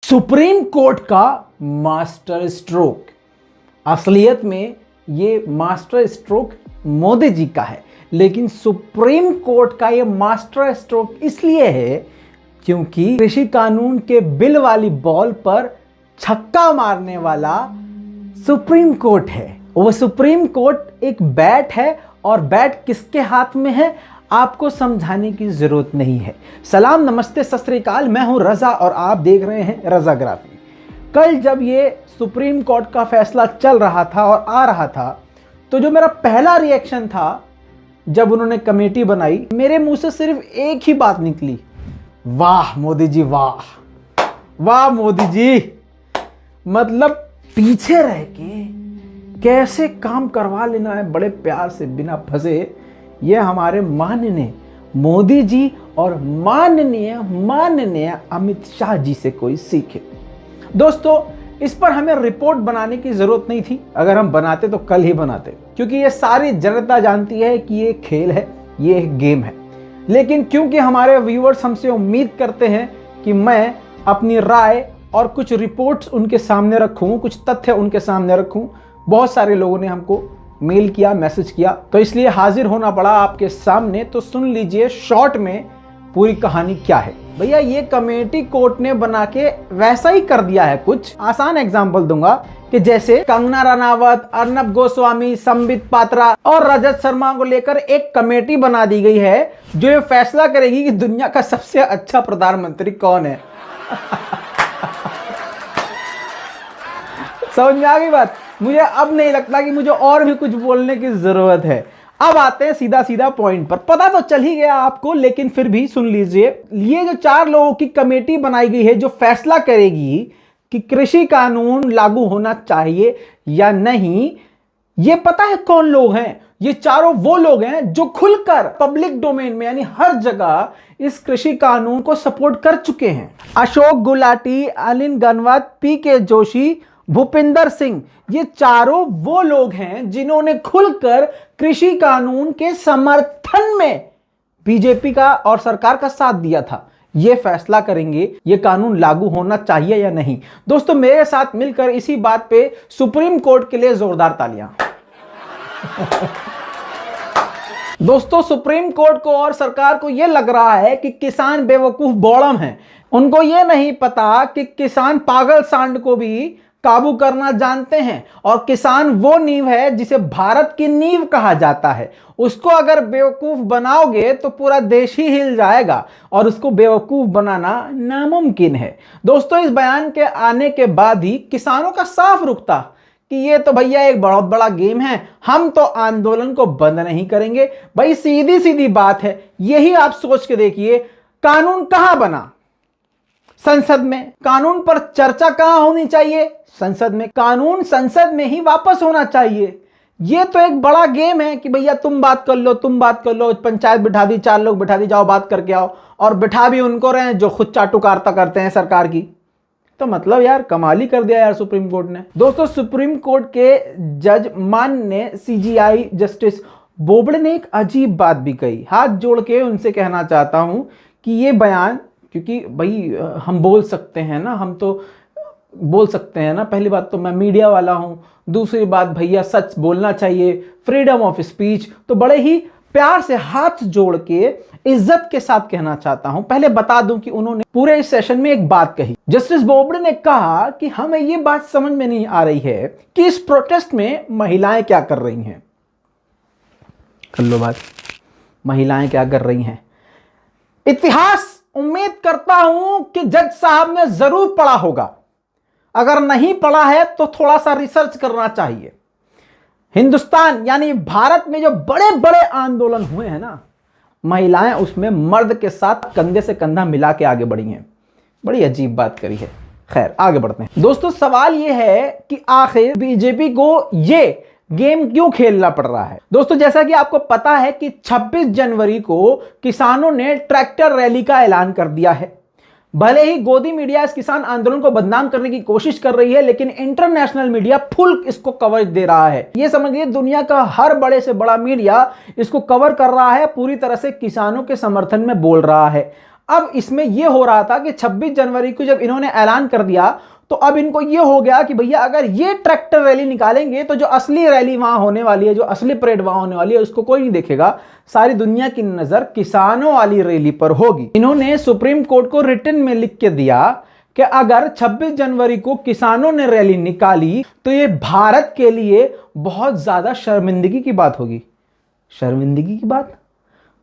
Supreme court का master stroke. असलियत में ये मास्टर स्ट्रोक मोदी जी का है, लेकिन सुप्रीम कोर्ट का ये मास्टर स्ट्रोक इसलिए है क्योंकि कृषि कानून के बिल वाली बॉल पर छक्का मारने वाला सुप्रीम कोर्ट है। वो सुप्रीम कोर्ट एक बैट है और बैट किसके हाथ में है आपको समझाने की जरूरत नहीं है। सलाम, नमस्ते, सत श्री अकाल। मैं हूं रजा और आप देख रहे हैं रजाग्राफी। कल जब ये सुप्रीम कोर्ट का फैसला चल रहा था और आ रहा था, तो जो मेरा पहला रिएक्शन था जब उन्होंने कमेटी बनाई, मेरे मुंह से सिर्फ एक ही बात निकली, वाह मोदी जी, वाह वाह मोदी जी। मतलब पीछे रह के कैसे काम करवा लेना है बड़े प्यार से बिना फंसे, ये हमारे माननीय मोदी जी और माननीय अमित शाह जी से कोई सीखे। दोस्तों, इस पर हमें रिपोर्ट बनाने की जरूरत नहीं थी। अगर हम बनाते तो कल ही बनाते, क्योंकि ये सारी जनता जानती है कि ये खेल है, ये एक गेम है। लेकिन क्योंकि हमारे व्यूअर्स हमसे उम्मीद करते हैं कि मैं अपनी राय और कुछ रिपोर्ट्स उनके सामने रखूं, कुछ तथ्य उनके सामने रखूं, बहुत सारे लोगों ने हमको मेल किया, मैसेज किया, तो इसलिए हाजिर होना पड़ा आपके सामने। तो सुन लीजिए शॉर्ट में पूरी कहानी क्या है। भैया, ये कमेटी कोर्ट ने बना के वैसा ही कर दिया है। कुछ आसान एग्जांपल दूंगा कि जैसे कंगना रनावत, अर्नब गोस्वामी, संबित पात्रा और रजत शर्मा को लेकर एक कमेटी बना दी गई है जो ये फैसला करेगी कि दुनिया का सबसे अच्छा प्रधानमंत्री कौन है। समझ में आ गई बात? मुझे अब नहीं लगता कि मुझे और भी कुछ बोलने की जरूरत है। अब आते हैं सीधा सीधा पॉइंट पर। पता तो चल ही गया आपको, लेकिन फिर भी सुन लीजिए। ये जो 4 लोगों की कमेटी बनाई गई है जो फैसला करेगी कि कृषि कानून लागू होना चाहिए या नहीं, ये पता है कौन लोग हैं? ये चारों वो लोग हैं जो खुलकर पब्लिक डोमेन में यानी हर जगह इस कृषि कानून को सपोर्ट कर चुके हैं। अशोक गुलाटी, अनिल गनवत, पीके जोशी, भूपिंदर सिंह, ये चारों वो लोग हैं जिन्होंने खुलकर कृषि कानून के समर्थन में बीजेपी का और सरकार का साथ दिया था। ये फैसला करेंगे ये कानून लागू होना चाहिए या नहीं। दोस्तों, मेरे साथ मिलकर इसी बात पे सुप्रीम कोर्ट के लिए जोरदार तालियां। दोस्तों, सुप्रीम कोर्ट को और सरकार को यह लग रहा है कि किसान बेवकूफ बौड़म हैं। उनको यह नहीं पता कि किसान पागल सांड को भी काबू करना जानते हैं, और किसान वो नींव है जिसे भारत की नींव कहा जाता है। उसको अगर बेवकूफ बनाओगे तो पूरा देश ही हिल जाएगा, और उसको बेवकूफ बनाना नामुमकिन है। दोस्तों, इस बयान के आने के बाद ही किसानों का साफ रुख था कि ये तो भैया एक बहुत बड़ा गेम है, हम तो आंदोलन को बंद नहीं करेंगे। भाई, सीधी सीधी बात है। यही आप सोच के देखिए, कानून कहां बना? संसद में। कानून पर चर्चा कहां होनी चाहिए? संसद में। कानून संसद में ही वापस होना चाहिए। ये तो एक बड़ा गेम है कि भैया तुम बात कर लो, तुम बात कर लो, पंचायत बिठा दी, 4 लोग बिठा दी, जाओ बात करके आओ, और बिठा भी उनको रहे जो खुद चाटुकारिता करते हैं सरकार की। तो मतलब यार कमाल ही कर दिया यार सुप्रीम कोर्ट ने। दोस्तों, सुप्रीम कोर्ट के जज माननीय सीजेआई जस्टिस बोबड़े ने एक अजीब बात भी कही। हाथ जोड़ के उनसे कहना चाहता हूं कि ये बयान, क्योंकि भाई हम बोल सकते हैं ना, हम तो बोल सकते हैं ना। पहली बात तो मैं मीडिया वाला हूं, दूसरी बात भैया सच बोलना चाहिए, फ्रीडम ऑफ स्पीच। तो बड़े ही प्यार से हाथ जोड़ के इज्जत के साथ कहना चाहता हूं। पहले बता दूं कि उन्होंने पूरे इस सेशन में एक बात कही। जस्टिस बोबड़े ने कहा कि हमें ये बात समझ में नहीं आ रही है कि इस प्रोटेस्ट में महिलाएं क्या कर रही हैं। कर लो बात, महिलाएं क्या कर रही हैं? इतिहास उम्मीद करता हूं कि जज साहब ने जरूर पढ़ा होगा। अगर नहीं पढ़ा है तो थोड़ा सा रिसर्च करना चाहिए। हिंदुस्तान यानी भारत में जो बड़े बड़े आंदोलन हुए हैं ना, महिलाएं उसमें मर्द के साथ कंधे से कंधा मिला के आगे बढ़ी हैं। बड़ी अजीब बात करी है। खैर, आगे बढ़ते हैं। दोस्तों, सवाल यह है कि आखिर बीजेपी को ये गेम क्यों खेलना पड़ रहा है? दोस्तों, जैसा कि आपको पता है कि 26 जनवरी को किसानों ने ट्रैक्टर रैली का ऐलान कर दिया है। भले ही गोदी मीडिया इस किसान आंदोलन को बदनाम करने की कोशिश कर रही है, लेकिन इंटरनेशनल मीडिया फुल इसको कवरेज दे रहा है। ये समझिए, दुनिया का हर बड़े से बड़ा मीडिया इसको कवर कर रहा है, पूरी तरह से किसानों के समर्थन में बोल रहा है। अब इसमें यह हो रहा था कि 26 जनवरी को जब इन्होंने ऐलान कर दिया तो अब इनको यह हो गया कि भैया अगर ये ट्रैक्टर रैली निकालेंगे तो जो असली रैली वहां होने वाली है, जो असली परेड वहां होने वाली है, उसको कोई नहीं देखेगा। सारी दुनिया की नजर किसानों वाली रैली पर होगी। इन्होंने सुप्रीम कोर्ट को रिटन में लिख के दिया कि अगर 26 जनवरी को किसानों ने रैली निकाली तो ये भारत के लिए बहुत ज्यादा शर्मिंदगी की बात होगी। शर्मिंदगी की बात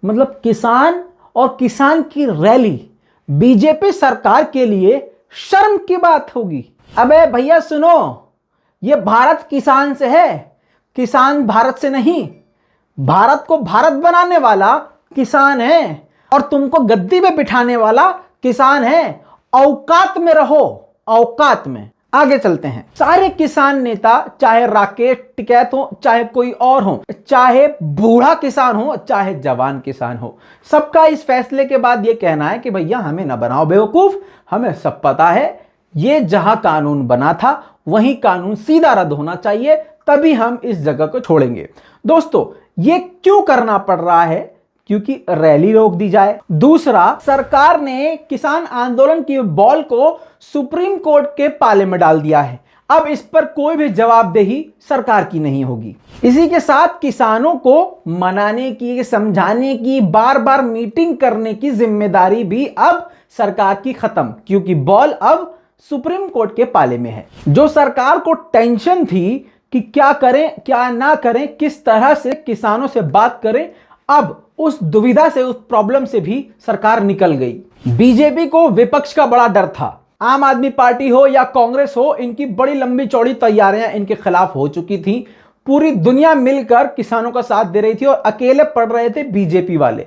मतलब किसान और किसान की रैली बीजेपी सरकार के लिए शर्म की बात होगी। अबे भैया सुनो, ये भारत किसान से है, किसान भारत से नहीं। भारत को भारत बनाने वाला किसान है और तुमको गद्दी पे बिठाने वाला किसान है। औकात में रहो, औकात में। आगे चलते हैं। सारे किसान नेता, चाहे राकेश टिकैत हो, चाहे कोई और हो, चाहे बूढ़ा किसान हो, चाहे जवान किसान हो, सबका इस फैसले के बाद यह कहना है कि भैया हमें ना बनाओ बेवकूफ, हमें सब पता है। ये जहां कानून बना था वहीं कानून सीधा रद्द होना चाहिए, तभी हम इस जगह को छोड़ेंगे। दोस्तों, ये क्यों करना पड़ रहा है? क्योंकि रैली रोक दी जाए। दूसरा, सरकार ने किसान आंदोलन की बॉल को सुप्रीम कोर्ट के पाले में डाल दिया है। अब इस पर कोई भी जवाबदेही सरकार की नहीं होगी। इसी के साथ किसानों को मनाने की, समझाने की, बार बार मीटिंग करने की जिम्मेदारी भी अब सरकार की खत्म, क्योंकि बॉल अब सुप्रीम कोर्ट के पाले में है। जो सरकार को टेंशन थी कि क्या करें क्या ना करें, किस तरह से किसानों से बात करें, अब उस दुविधा से, उस प्रॉब्लम से भी सरकार निकल गई। बीजेपी को विपक्ष का बड़ा डर था। आम आदमी पार्टी हो या कांग्रेस हो, इनकी बड़ी लंबी चौड़ी तैयारियां इनके खिलाफ हो चुकी थी। पूरी दुनिया मिलकर किसानों का साथ दे रही थी और अकेले पड़ रहे थे बीजेपी वाले।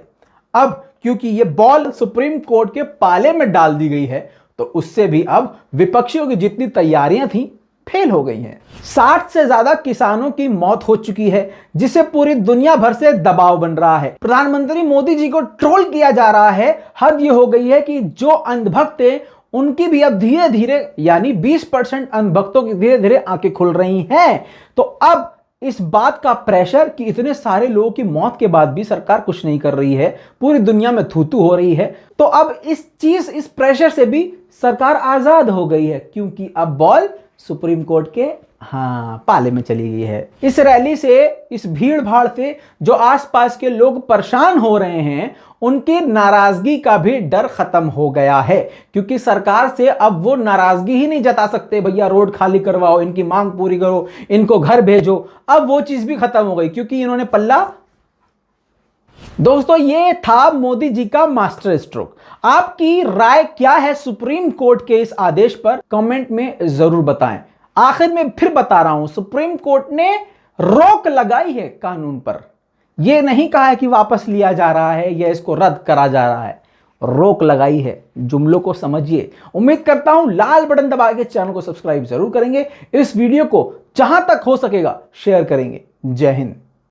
अब क्योंकि ये बॉल सुप्रीम कोर्ट के पाले में डाल दी गई है तो उससे भी अब विपक्षियों की जितनी तैयारियां थी फेल हो गई हैं। 60 से ज्यादा किसानों की मौत हो चुकी है, जिससे पूरी दुनिया भर से दबाव बन रहा है। प्रधानमंत्री मोदी जी को ट्रोल किया जा रहा है। हद ये हो गई है कि जो अंधभक्त थे उनकी भी अब धीरे धीरे, यानी 20% अंधभक्तों की धीरे धीरे आंखें खुल रही हैं। तो अब इस बात का प्रेशर कि इतने सारे लोगों की मौत के बाद भी सरकार कुछ नहीं कर रही है, पूरी दुनिया में थू-थू हो रही है, तो अब इस प्रेशर से भी सरकार आजाद हो गई है, क्योंकि अब बॉल सुप्रीम कोर्ट के पाले में चली गई है। इस रैली से, इस भीड़ भाड़ से जो आसपास के लोग परेशान हो रहे हैं, उनकी नाराजगी का भी डर खत्म हो गया है, क्योंकि सरकार से अब वो नाराजगी ही नहीं जता सकते, भैया रोड खाली करवाओ, इनकी मांग पूरी करो, इनको घर भेजो। अब वो चीज भी खत्म हो गई, क्योंकि इन्होंने पल्ला। दोस्तों, ये था मोदी जी का मास्टर स्ट्रोक। आपकी राय क्या है सुप्रीम कोर्ट के इस आदेश पर? कमेंट में जरूर बताएं। आखिर में फिर बता रहा हूं, सुप्रीम कोर्ट ने रोक लगाई है कानून पर। यह नहीं कहा है कि वापस लिया जा रहा है या इसको रद्द करा जा रहा है, रोक लगाई है। जुमलों को समझिए। उम्मीद करता हूं लाल बटन दबा के चैनल को सब्सक्राइब जरूर करेंगे। इस वीडियो को जहां तक हो सकेगा शेयर करेंगे। जय हिंद।